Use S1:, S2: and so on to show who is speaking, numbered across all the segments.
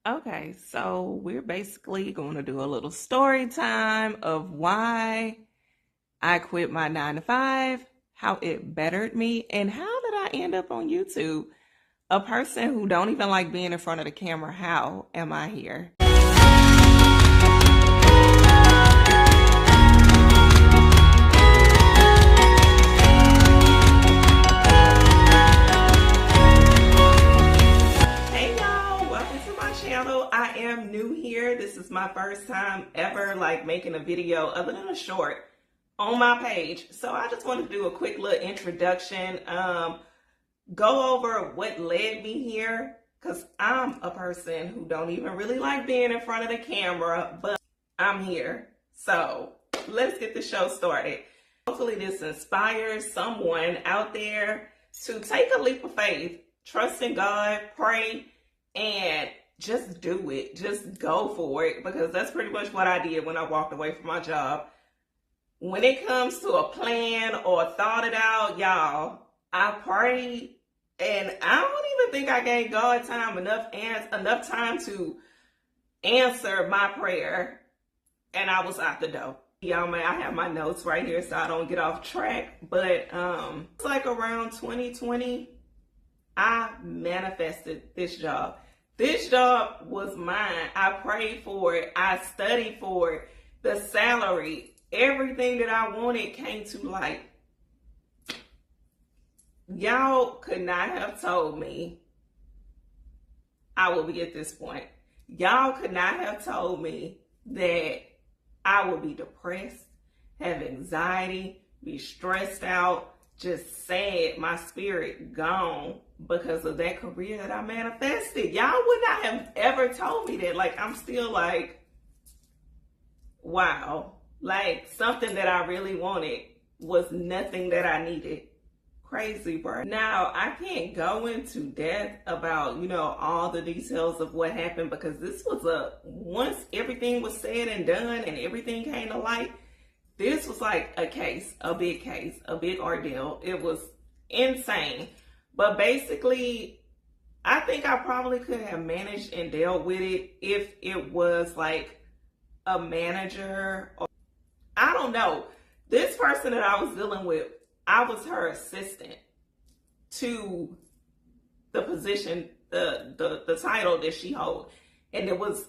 S1: Okay, so we're basically going to do a little story time of why I quit my 9 to 5, how it bettered me, and how did I end up on YouTube? A person who don't even like being in front of the camera, how am I here? Hey y'all, welcome to my channel. I am new here. This is my first time ever making a video other than a short on my page. So I just wanted to do a quick little introduction, go over what led me here, because I'm a person who don't even really like being in front of the camera, but I'm here. So let's get the show started. Hopefully this inspires someone out there to take a leap of faith, trust in God, pray, and just do it. Just go for it, because that's pretty much what I did when I walked away from my job. When it comes to a plan or thought it out, y'all, I prayed, and I don't even think I gave God enough time to answer my prayer, and I was out the door. Y'all, I have my notes right here so I don't get off track, but it's like around 2020, I manifested this job. This job was mine. I prayed for it. I studied for it. The salary, everything that I wanted came to light. Y'all could not have told me I would be at this point. Y'all could not have told me that I would be depressed, have anxiety, be stressed out, just sad, my spirit gone because of that career that I manifested. Y'all would not have ever told me that. I'm still wow. Something that I really wanted was nothing that I needed. Crazy, bro. Now, I can't go into depth about, all the details of what happened, because this was once everything was said and done and everything came to light, this was like a big ordeal. It was insane. But basically, I think I probably could have managed and dealt with it if it was like a manager, or I don't know. This person that I was dealing with, I was her assistant to the position, the title that she held. And it was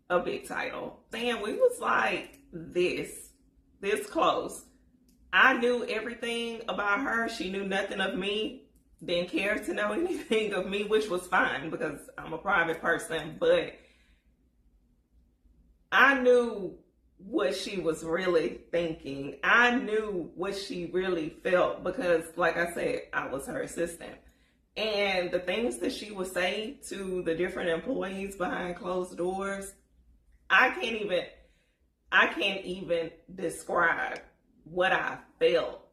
S1: a big title. And we was like this close. I knew everything about her. She knew nothing of me. Didn't care to know anything of me, which was fine because I'm a private person. But I knew what she was really thinking. I knew what she really felt because, like I said, I was her assistant. And the things that she would say to the different employees behind closed doors, I can't even describe what I felt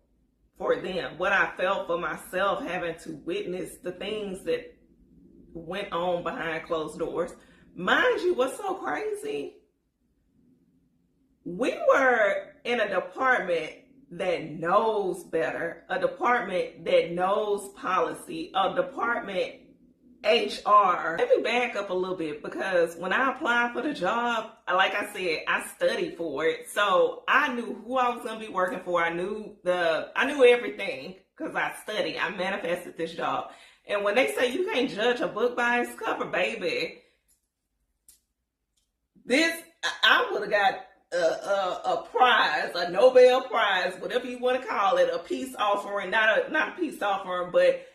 S1: for them, what I felt for myself, having to witness the things that went on behind closed doors. Mind you, what's so crazy? We were in a department that knows better, a department that knows policy, a department HR. Let me back up a little bit, because when I applied for the job, like I said, I studied for it. So I knew who I was going to be working for. I knew everything because I studied. I manifested this job. And when they say you can't judge a book by its cover, baby, I would have got a prize, a Nobel Prize, whatever you want to call it, a peace offering, not a peace offering, but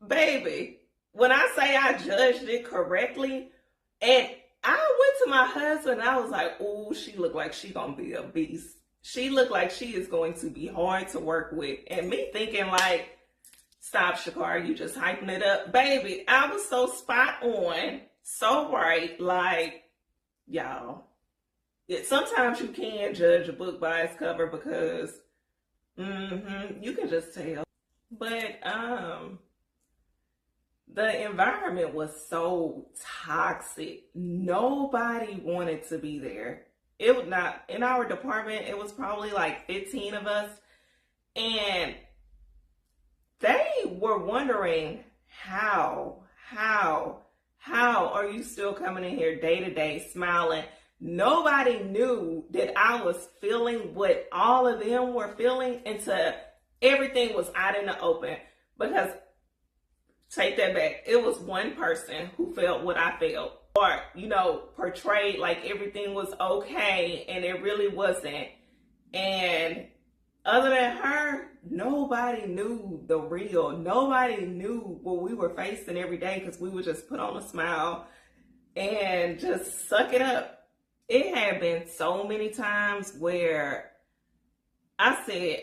S1: baby, when I say I judged it correctly, and I went to my husband and I was like, oh, she looked like she gonna be a beast. She looked like she is going to be hard to work with. And me thinking stop, Shakar, you just hyping it up. Baby, I was so spot on, so right, y'all. Sometimes you can judge a book by its cover because you can just tell. But the environment was so toxic. Nobody wanted to be there. It was not in our department. It was probably 15 of us, and they were wondering how How are you still coming in here day to day smiling? Nobody knew that I was feeling what all of them were feeling until everything was out in the open. Because, take that back, it was one person who felt what I felt. Or, portrayed like everything was okay and it really wasn't. And other than her, nobody knew the real. Nobody knew what we were facing every day because we would just put on a smile and just suck it up. It had been so many times where I said,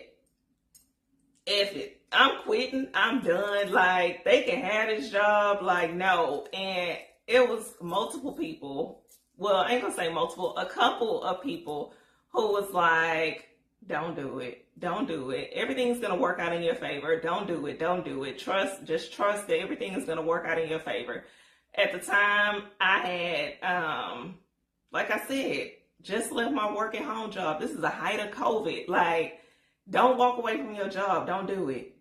S1: F it, I'm quitting, I'm done. Like, they can have this job. Like, no. And it was multiple people. Well, I ain't gonna say multiple, a couple of people who was like, don't do it. Don't do it. Everything's going to work out in your favor. Don't do it. Don't do it. Just trust that everything is going to work out in your favor. At the time, I had, like I said, just left my work at home job. This is the height of COVID. Like, don't walk away from your job. Don't do it.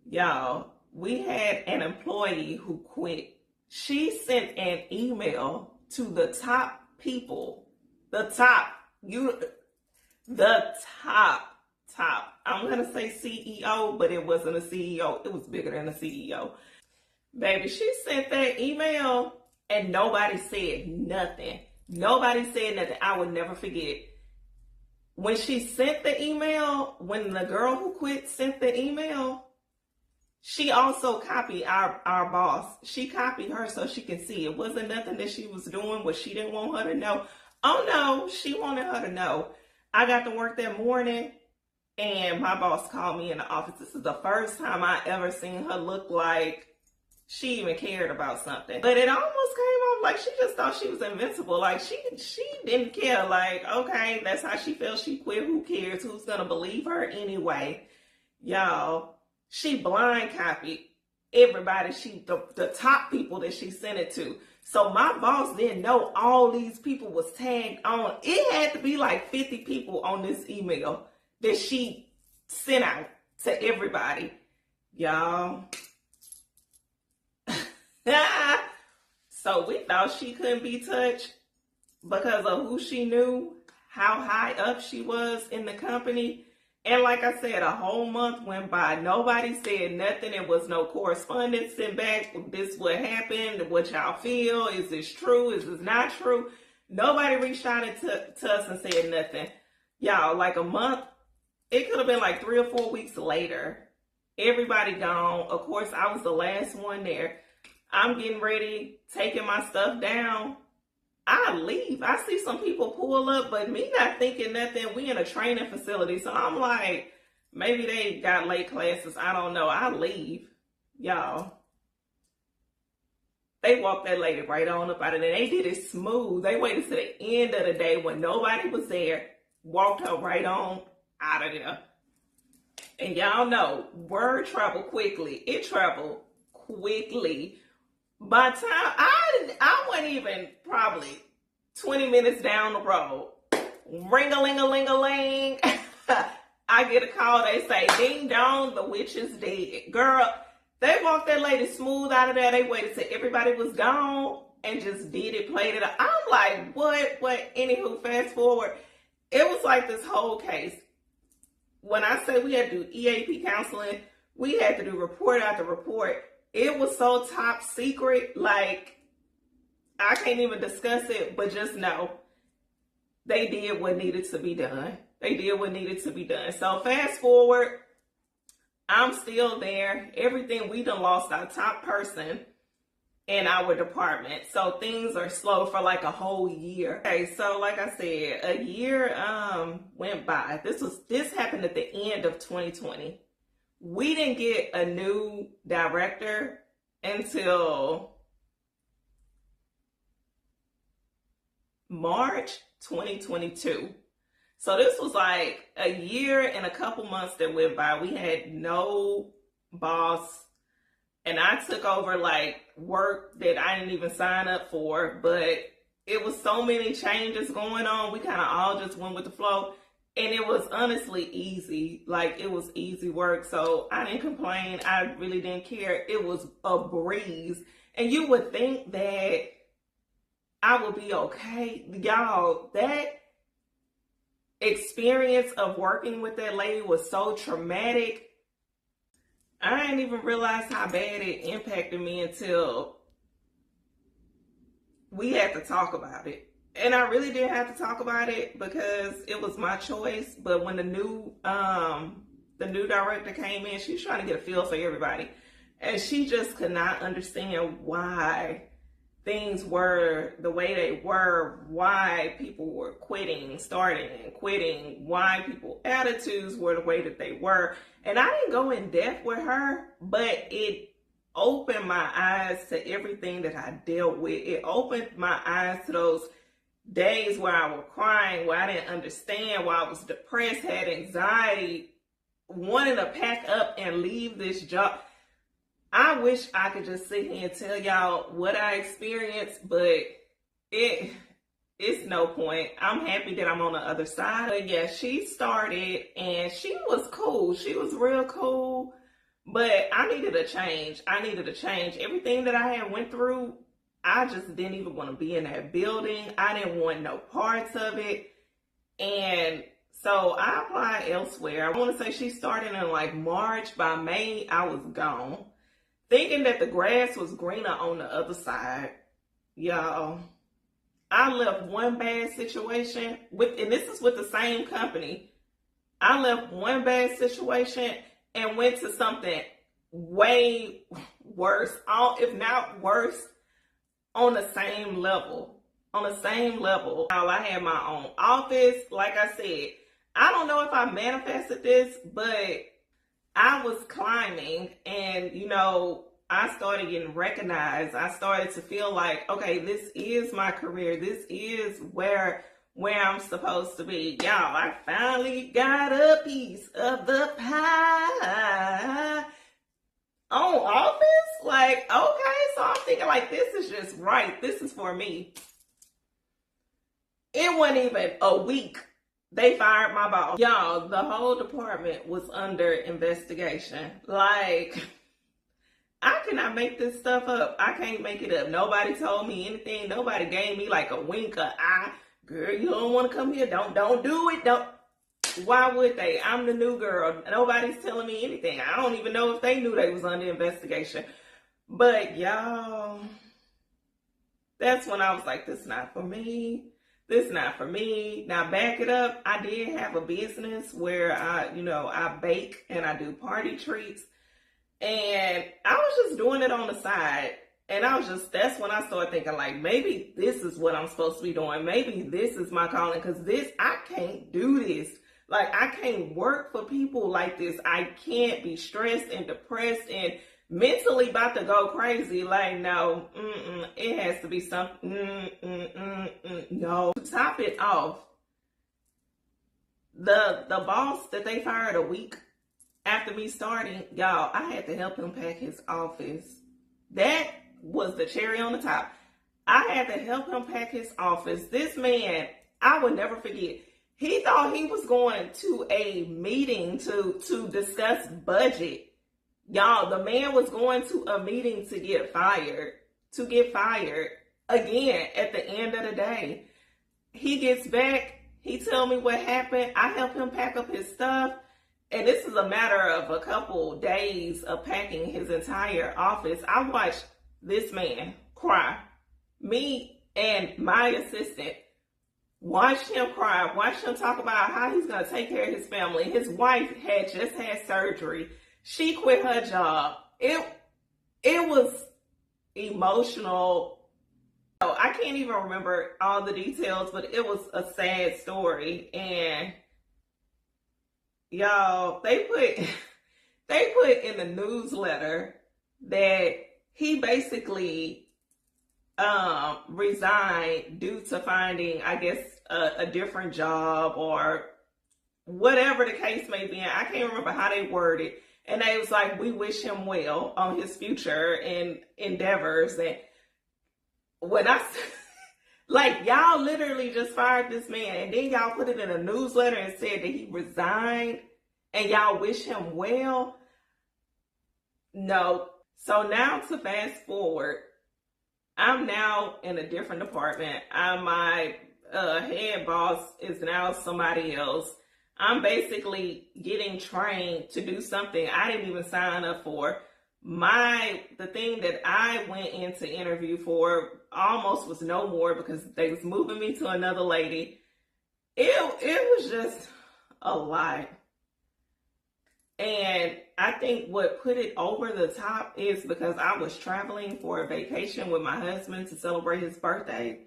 S1: Y'all, we had an employee who quit. She sent an email to the top people. The top. I'm going to say CEO, but it wasn't a CEO. It was bigger than a CEO. Baby, she sent that email and nobody said nothing. Nobody said nothing. I would never forget. When she sent the email, when the girl who quit sent the email, she also copied our boss. She copied her so she can see. It wasn't nothing that she was doing what she didn't want her to know. Oh no, she wanted her to know. I got to work that morning and my boss called me in the office. This is the first time I ever seen her look like she even cared about something. But it almost came off like she just thought she was invincible. Like she didn't care. Like, okay, that's how she felt. She quit. Who cares? Who's going to believe her anyway? Y'all, she blind copied everybody. The top people that she sent it to. So my boss didn't know all these people was tagged on. It had to be like 50 people on this email that she sent out to everybody. Y'all. So we thought she couldn't be touched because of who she knew, how high up she was in the company. And like I said, a whole month went by. Nobody said nothing. There was no correspondence sent back. This what happened. What y'all feel? Is this true? Is this not true? Nobody reached out to us and said nothing. Y'all, like a month, it could have been like 3 or 4 weeks later. Everybody gone. Of course, I was the last one there. I'm getting ready, taking my stuff down. I leave. I see some people pull up, but me not thinking nothing. We in a training facility. So I'm like, maybe they got late classes. I don't know. I leave. Y'all. They walked that lady right on up out of there. They did it smooth. They waited to the end of the day when nobody was there. Walked her right on out of there. And y'all know, word traveled quickly. It traveled quickly. By the time I wasn't even probably 20 minutes down the road. Ring-a-ling-a-ling-a-ling. I get a call. They say, ding dong, the witch is dead. Girl, they walked that lady smooth out of there. They waited till everybody was gone and just did it, played it. I'm like, what? Anywho, fast forward. It was like this whole case. When I say we had to do EAP counseling, we had to do report after report. It was so top secret, like, I can't even discuss it, but just know they did what needed to be done. They did what needed to be done. So fast forward, I'm still there. Everything, we done lost our top person in our department. So things are slow for like a whole year. Okay, so like I said, a year went by. This happened at the end of 2020. We didn't get a new director until March 2022. So this was like a year and a couple months that went by. We had no boss, and I took over like work that I didn't even sign up for, but it was so many changes going on. We kind of all just went with the flow. And it was honestly easy. Like, it was easy work. So I didn't complain. I really didn't care. It was a breeze. And you would think that I would be okay. Y'all, that experience of working with that lady was so traumatic. I didn't even realize how bad it impacted me until we had to talk about it. And I really didn't have to talk about it because it was my choice. But when the new director came in, she was trying to get a feel for everybody. And she just could not understand why things were the way they were, why people were starting and quitting, why people's attitudes were the way that they were. And I didn't go in depth with her, but it opened my eyes to everything that I dealt with. It opened my eyes to those days where I was crying, where I didn't understand, where I was depressed, had anxiety, wanting to pack up and leave this job. I wish I could just sit here and tell y'all what I experienced, but it's no point. I'm happy that I'm on the other side. But yeah, she started and she was cool. She was real cool, but I needed a change. Everything that I had went through, I just didn't even want to be in that building. I didn't want no parts of it. And so I applied elsewhere. I want to say she started in like March. By May, I was gone, thinking that the grass was greener on the other side. Y'all, I left one bad situation and this is with the same company. I left one bad situation and went to something way worse, if not worse, on the same level. I had my own office. Like I said, I don't know if I manifested this, but I was climbing and, I started getting recognized. I started to feel like, okay, this is my career. This is where I'm supposed to be. Y'all, I finally got a piece of the pie on office. Like, okay, so I'm thinking like, this is just right. This is for me. It wasn't even a week. They fired my boss. Y'all, the whole department was under investigation. Like, I cannot make this stuff up. I can't make it up. Nobody told me anything. Nobody gave me like a wink, a eye. Girl, you don't want to come here. Don't do it. Don't. Why would they? I'm the new girl. Nobody's telling me anything. I don't even know if they knew they was under investigation. But y'all, that's when I was like, this is not for me. This is not for me. Now back it up. I did have a business where I bake and I do party treats. And I was just doing it on the side. And that's when I started thinking like, maybe this is what I'm supposed to be doing. Maybe this is my calling, because I can't do this. Like, I can't work for people like this. I can't be stressed and depressed and mentally about to go crazy. Like, no, it has to be something, no. To top it off, the boss that they fired a week after me starting, y'all, I had to help him pack his office. That was the cherry on the top. I had to help him pack his office. This man, I would never forget. He thought he was going to a meeting to discuss budget. Y'all, the man was going to a meeting to get fired. Again, at the end of the day. He gets back. He tell me what happened. I help him pack up his stuff. And this is a matter of a couple days of packing his entire office. I watched this man cry. Me and my assistant watched him cry, watched him talk about how he's going to take care of his family. His wife had just had surgery. She quit her job. It was emotional. I can't even remember all the details, but it was a sad story. And y'all, they put in the newsletter that he basically resigned due to finding, I guess, a different job or whatever the case may be. I can't remember how they worded it. And they was like, we wish him well on his future and endeavors. And when I, like, y'all literally just fired this man, and then y'all put it in a newsletter and said that he resigned, and y'all wish him well. No. So now to fast forward, I'm now in a different department. My head boss is now somebody else. I'm basically getting trained to do something I didn't even sign up for. The thing that I went in to interview for almost was no more because they was moving me to another lady. It was just a lot. And I think what put it over the top is because I was traveling for a vacation with my husband to celebrate his birthday.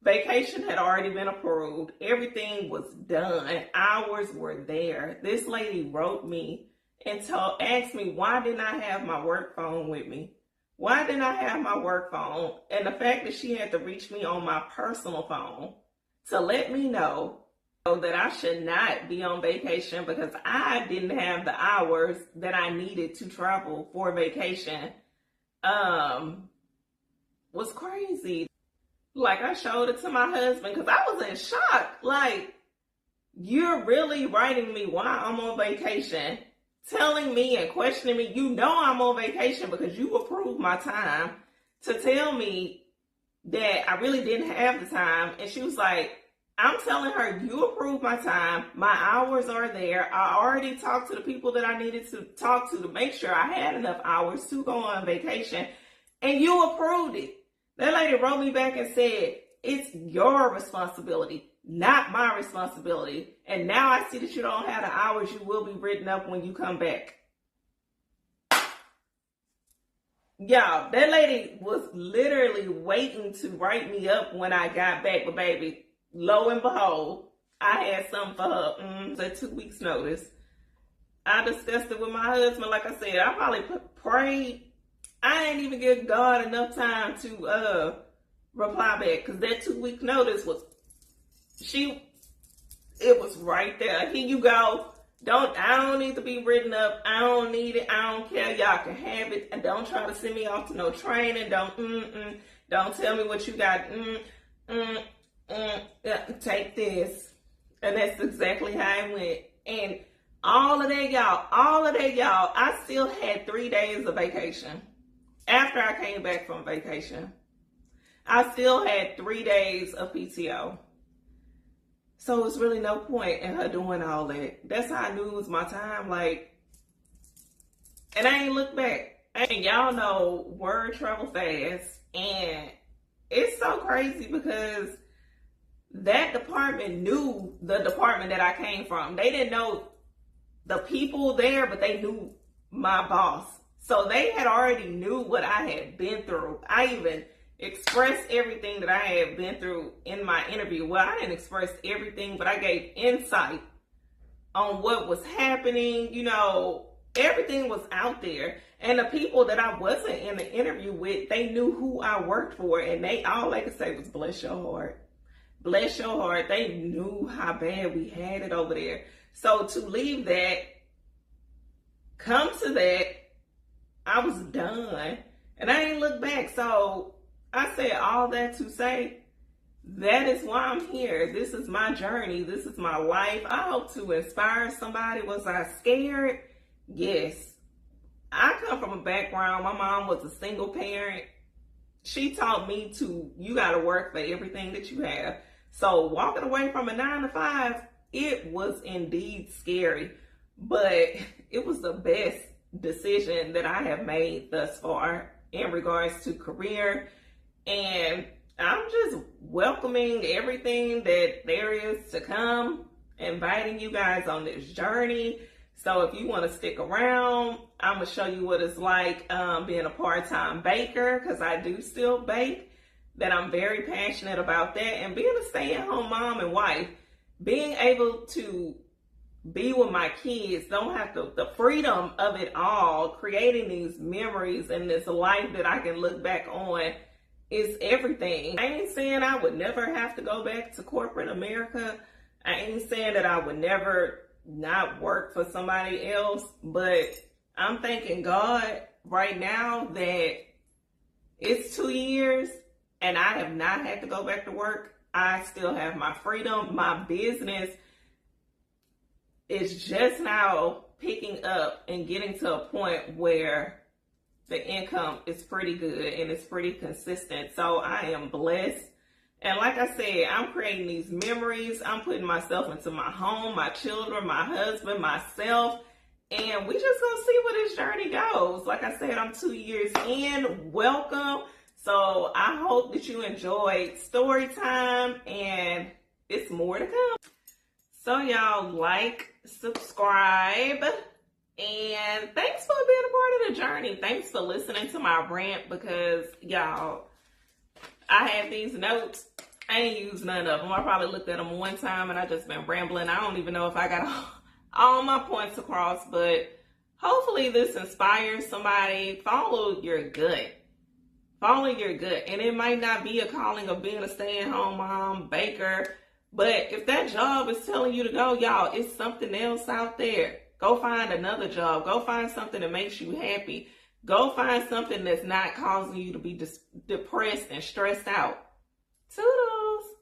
S1: Vacation had already been approved. Everything was done. Hours were there. This lady wrote me and asked me, why didn't I have my work phone with me? Why didn't I have my work phone? And the fact that she had to reach me on my personal phone to let me know that I should not be on vacation because I didn't have the hours that I needed to travel for vacation was crazy. Like, I showed it to my husband because I was in shock. Like, you're really writing me while I'm on vacation, telling me and questioning me. You know I'm on vacation because you approved my time to tell me that I really didn't have the time. And she was like, I'm telling her, you approved my time. My hours are there. I already talked to the people that I needed to talk to make sure I had enough hours to go on vacation. And you approved it. That lady wrote me back and said, it's your responsibility, not my responsibility. And now I see that you don't have the hours. You will be written up when you come back. Y'all, that lady was literally waiting to write me up when I got back. But baby, lo and behold, I had something for her. So 2 weeks notice. I discussed it with my husband. Like I said, I probably prayed. I ain't even give God enough time to reply back because that 2 week notice was, it was right there. Here you go. I don't need to be written up. I don't need it. I don't care. Y'all can have it. And don't try to send me off to no training. Don't tell me what you got. Take this. And that's exactly how it went. And all of that, y'all, I still had 3 days of vacation. After I came back from vacation, I still had 3 days of PTO. So it's really no point in her doing all that. That's how I knew it was my time. Like, and I ain't looked back. And y'all know word travel fast. And it's so crazy because that department knew the department that I came from. They didn't know the people there, but they knew my boss. So they had already knew what I had been through. I even expressed everything that I had been through in my interview. Well, I didn't express everything, but I gave insight on what was happening. You know, everything was out there. And the people that I wasn't in the interview with, they knew who I worked for. And all they could say was, bless your heart. Bless your heart. They knew how bad we had it over there. So to leave that, come to that, I was done. And I ain't looked back. So I said all that to say, that is why I'm here. This is my journey. This is my life. I hope to inspire somebody. Was I scared? Yes. I come from a background. My mom was a single parent. She taught me you got to work for everything that you have. So walking away from a 9 to 5, it was indeed scary. But it was the best decision that I have made thus far in regards to career. And I'm just welcoming everything that there is to come, inviting you guys on this journey. So if you want to stick around, I'm going to show you what it's like being a part-time baker, because I do still bake, that I'm very passionate about that. And being a stay-at-home mom and wife, being able to be with my kids, don't have the freedom of it all, creating these memories and this life that I can look back on is everything. I ain't saying I would never have to go back to corporate America. I ain't saying that I would never not work for somebody else, but I'm thanking God right now that it's 2 years and I have not had to go back to work. I still have my freedom. My business is just now picking up and getting to a point where the income is pretty good and it's pretty consistent. So I am blessed. And like I said, I'm creating these memories. I'm putting myself into my home, my children, my husband, myself. And we just gonna see where this journey goes. Like I said, I'm 2 years in. Welcome. So I hope that you enjoyed story time, and it's more to come. So y'all, like, subscribe, and thanks for being a part of the journey. Thanks for listening to my rant, because y'all, I have these notes. I ain't used none of them. I probably looked at them one time and I just been rambling. I don't even know if I got all my points across, but hopefully this inspires somebody. Follow your gut. Follow your gut. And it might not be a calling of being a stay-at-home mom, baker, but if that job is telling you to go, y'all, it's something else out there. Go find another job. Go find something that makes you happy. Go find something that's not causing you to be depressed and stressed out. Toodles.